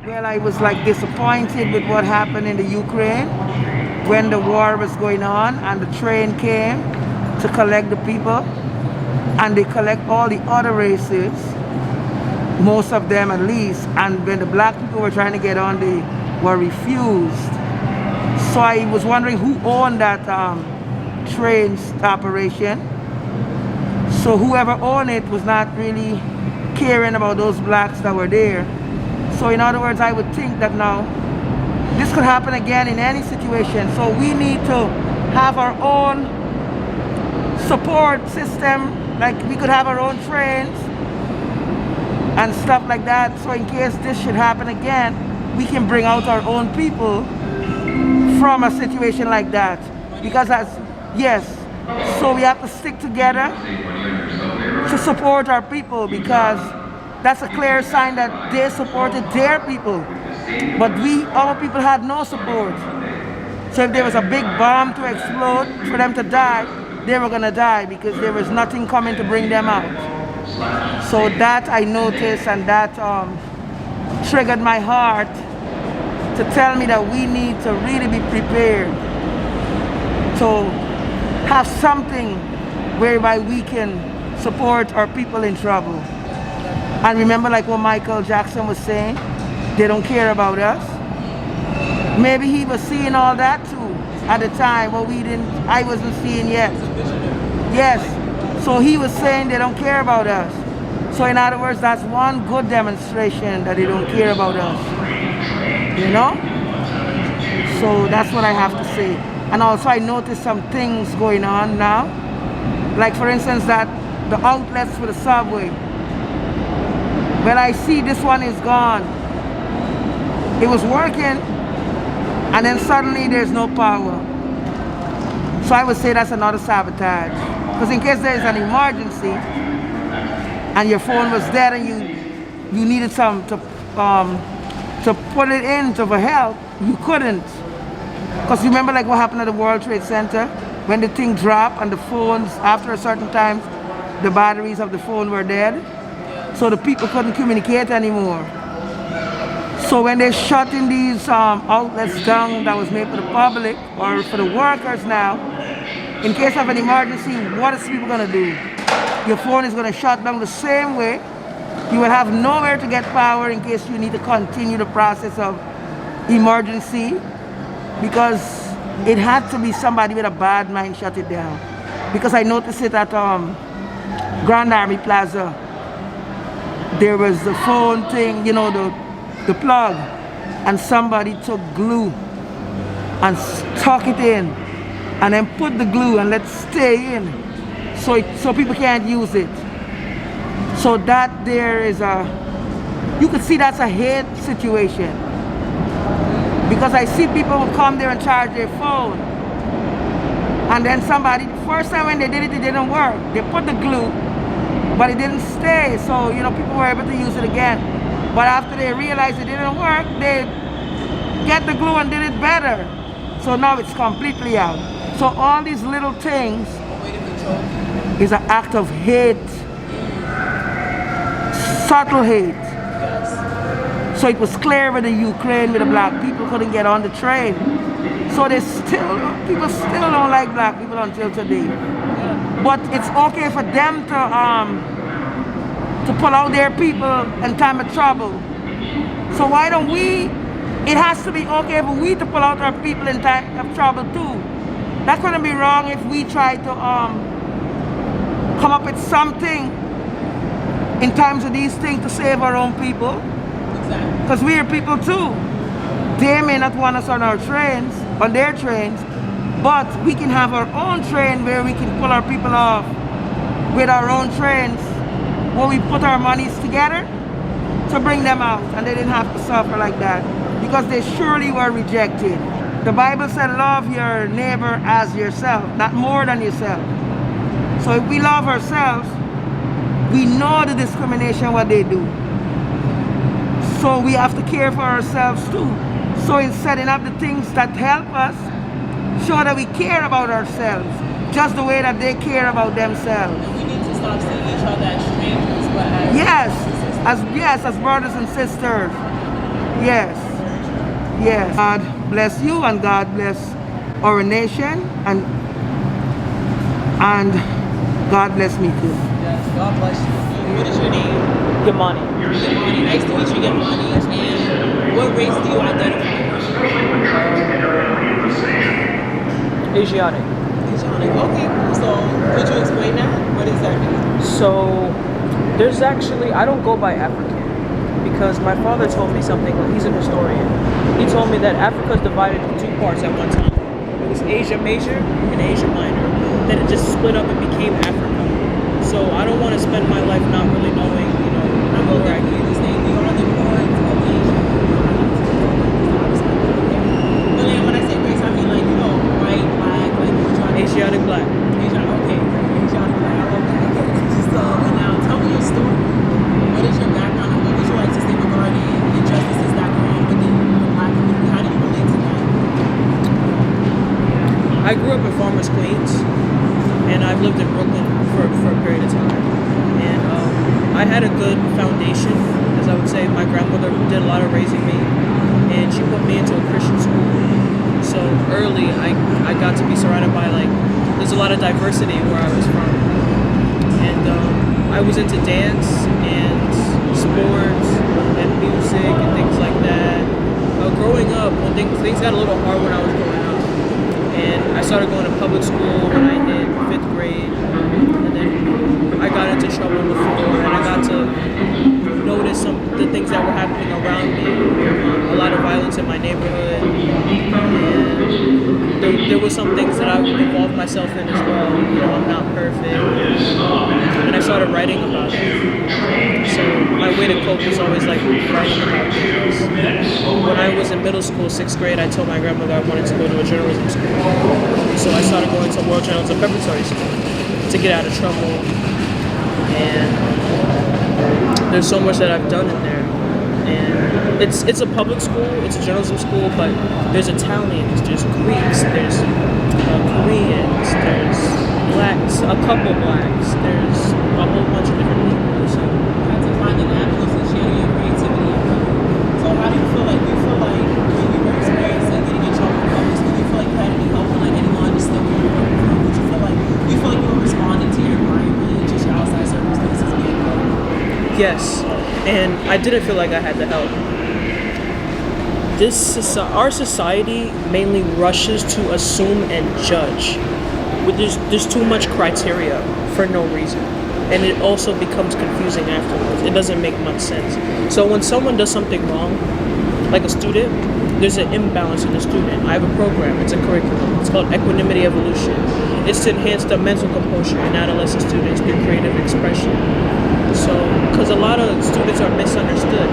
Well, I was like disappointed with what happened in the Ukraine when the war was going on and the train came to collect the people, and they collect all the other races, most of them at least, and when the black people were trying to get on, they were refused. So I was wondering who owned that train operation. So whoever owned it was not really caring about those blacks that were there. So in other words, I would think that now this could happen again in any situation. So we need to have our own support system, like we could have our own trains and stuff like that. So in case this should happen again, we can bring out our own people from a situation like that. Because yes, so we have to stick together to support our people, because that's a clear sign that they supported their people. But our people had no support. So if there was a big bomb to explode for them to die, they were gonna die because there was nothing coming to bring them out. So that I noticed, and that triggered my heart to tell me that we need to really be prepared to have something whereby we can support our people in trouble. And remember, like what Michael Jackson was saying, they don't care about us. Maybe he was seeing all that too at the time, but I wasn't seeing yet. Yes, so he was saying they don't care about us. So in other words, that's one good demonstration that they don't care about us, you know? So that's what I have to say. And also I noticed some things going on now. Like for instance, that the outlets for the subway. Well, I see this one is gone. It was working, and then suddenly there's no power. So I would say that's another sabotage. Because in case there is an emergency, and your phone was dead and you needed some to put it in for help, you couldn't. Because you remember like what happened at the World Trade Center? When the thing dropped and the phones, after a certain time, the batteries of the phone were dead. So the people couldn't communicate anymore. So when they shut in these outlets down that was made for the public or for the workers now, in case of an emergency, what is people gonna do? Your phone is gonna shut down the same way. You will have nowhere to get power in case you need to continue the process of emergency, because it had to be somebody with a bad mind shut it down. Because I noticed it at Grand Army Plaza. There was the phone thing, you know, the plug, and somebody took glue and stuck it in and then put the glue and let it stay in so people can't use it. So that there is you could see that's a hate situation, because I see people who come there and charge their phone, and then somebody, first time when they did it, it didn't work. They put the glue, but it didn't stay, so you know, people were able to use it again. But after they realized it didn't work, they get the glue and did it better. So now it's completely out. So all these little things is an act of hate, subtle hate. So it was clear with the Ukraine, with the black people couldn't get on the train. So people still don't like black people until today. But it's okay for them to pull out their people in time of trouble. So why don't it has to be okay for we to pull out our people in time of trouble too. That couldn't be wrong if we try to come up with something in times of these things to save our own people. Because we are people too. They may not want us on our trains, on their trains, but we can have our own train where we can pull our people off with our own trains, where we put our monies together to bring them out, and they didn't have to suffer like that, because they surely were rejected. The Bible said love your neighbor as yourself, not more than yourself. So if we love ourselves, we know the discrimination what they do. So we have to care for ourselves too. So in setting up the things that help us, show that we care about ourselves, just the way that they care about themselves. We need to stop seeing each other as strangers, but as yes, as brothers and sisters. Yes. Yes. God bless you and God bless our nation and God bless me too. Yes, God bless you. What is your name? Yamani. Yamani. Nice to meet you, Yamani. And what race do you identify with? Asiatic. Asiatic. Okay, cool. So could you explain that? What does that mean? So there's actually, I don't go by African because my father told me something. He's an historian. He told me that Africa is divided into two parts at one time. It was Asia Major and Asia Minor. Then it just split up and became Africa. So I don't want to spend my life not really knowing, I will definitely understand. We are the parts of Asia. But then when I say race, I mean like, white, black, like Asiatic black. Asian, okay. Asiatic black. I love that. Okay. So now tell me your story. What is your background and what would you like to say regarding injustices that go on within the black community? How do you relate to that? I grew up in Farmers, Queens, and I've lived in Brooklyn for a period of time. And I had a good foundation, as I would say. My grandmother did a lot of raising me, and she put me into a Christian school. So early, I got to be surrounded by, there's a lot of diversity where I was from. And I was into dance and sports and music and things like that. Growing up, when things got a little hard when I was growing up. And I started going to public school when I hit 5th grade. And then I got into trouble before, and I got to notice some of the things that were happening around me. A lot of violence in my neighborhood. And there were some things that I involved myself in as well. I'm not perfect. And I started writing about it. So my way to cope was always writing about things. When I was in middle school, 6th grade, I told my grandmother I wanted to go to a journalism school. So I started going to World Journalism Preparatory School to get out of trouble. And there's so much that I've done in there. And it's a public school, it's a journalism school, but there's Italians, there's Greeks, there's Koreans, there's blacks, a couple blacks, there's a whole bunch of different people. So You have to find an avenue to share your creativity. So how do you feel like when you were experiencing getting in trouble in public school, do you feel like you had any help and anyone understood where you were coming from? Do you feel like you were responding to your environment and just your outside circumstances being good? yes, and I didn't feel like I had the help. Our society mainly rushes to assume and judge. There's too much criteria for no reason, and it also becomes confusing afterwards. It doesn't make much sense. So when someone does something wrong, like a student, there's an imbalance in the student. I have a program, it's a curriculum. It's called Equanimity Evolution. It's to enhance the mental composure in adolescent students through creative expression. So, because a lot of students are misunderstood.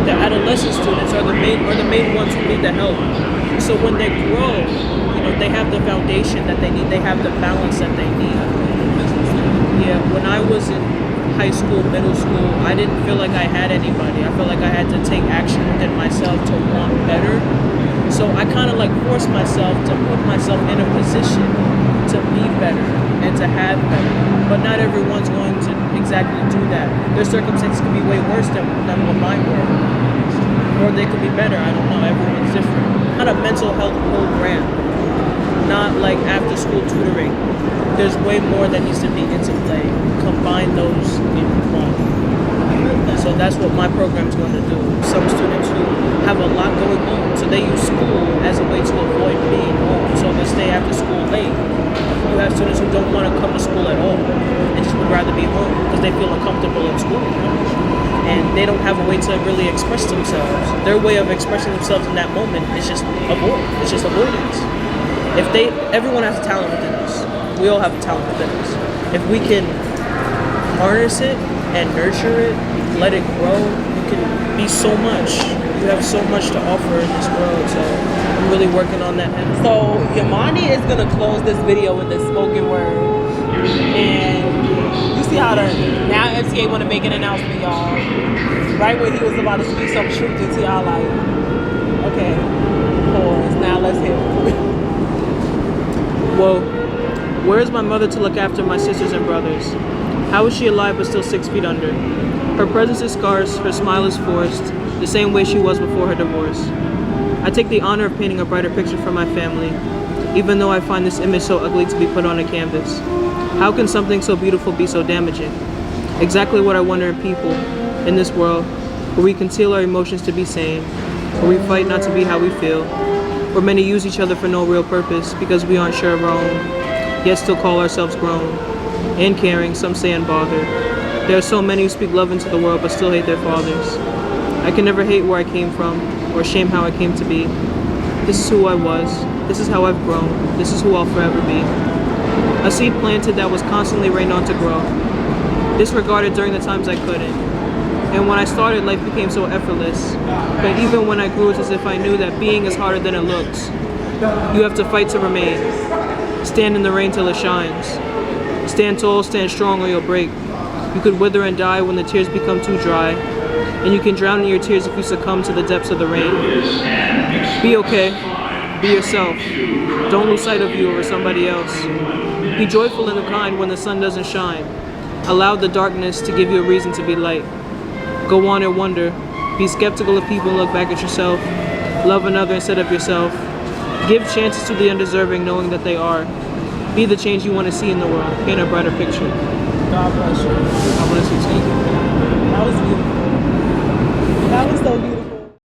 The adolescent students are the main ones who need the help. So when they grow, they have the foundation that they need. They have the balance that they need. Yeah, when I was in high school, middle school, I didn't feel like I had anybody. I felt like I had to take action within myself to want better. So I kind of forced myself to put myself in a position to be better and to have better. But not everyone's going to exactly do that. Their circumstances could be way worse than what mine were. Or they could be better, I don't know, everyone's different. Not a mental health program, not like after school tutoring. There's way more that needs to be into play. Combine those in one. So that's what my program's going to do. Some students who have a lot going on, so they use school as a way to avoid being home. So they stay after school late. You have students who don't want to come to school at all. They just would rather be home because they feel uncomfortable in school. And they don't have a way to really express themselves. Their way of expressing themselves in that moment is just It's just avoidance. Everyone has a talent within us. We all have a talent within us. If we can harness it and nurture it, let it grow, you can be so much. You have so much to offer in this world. So I'm really working on that. So Yamani is gonna close this video with the spoken word, and you see how now MCA want to make an announcement, y'all. Right when he was about to speak some truth into y'all, okay, pause. Now let's hear it. Well, where is my mother to look after my sisters and brothers? How is she alive but still 6 feet under? Her presence is scarce, her smile is forced, the same way she was before her divorce. I take the honor of painting a brighter picture for my family, even though I find this image so ugly to be put on a canvas. How can something so beautiful be so damaging? Exactly what I wonder in people, in this world, where we conceal our emotions to be sane, where we fight not to be how we feel, where many use each other for no real purpose because we aren't sure of our own, yet still call ourselves grown, and caring, some say unbothered. There are so many who speak love into the world but still hate their fathers. I can never hate where I came from, or shame how I came to be. This is who I was, this is how I've grown, this is who I'll forever be. A seed planted that was constantly rained on to grow, disregarded during the times I couldn't. And when I started, life became so effortless. But even when I grew, it's as if I knew that being is harder than it looks. You have to fight to remain. Stand in the rain till it shines. Stand tall, stand strong, or you'll break. You could wither and die when the tears become too dry. And you can drown in your tears if you succumb to the depths of the rain. Be okay. Be yourself. Don't lose sight of you over somebody else. Be joyful and kind when the sun doesn't shine. Allow the darkness to give you a reason to be light. Go on and wonder. Be skeptical of people and look back at yourself. Love another instead of yourself. Give chances to the undeserving knowing that they are. Be the change you want to see in the world. Paint a brighter picture. God bless you. God bless you. Thank you. That was beautiful. That was so beautiful.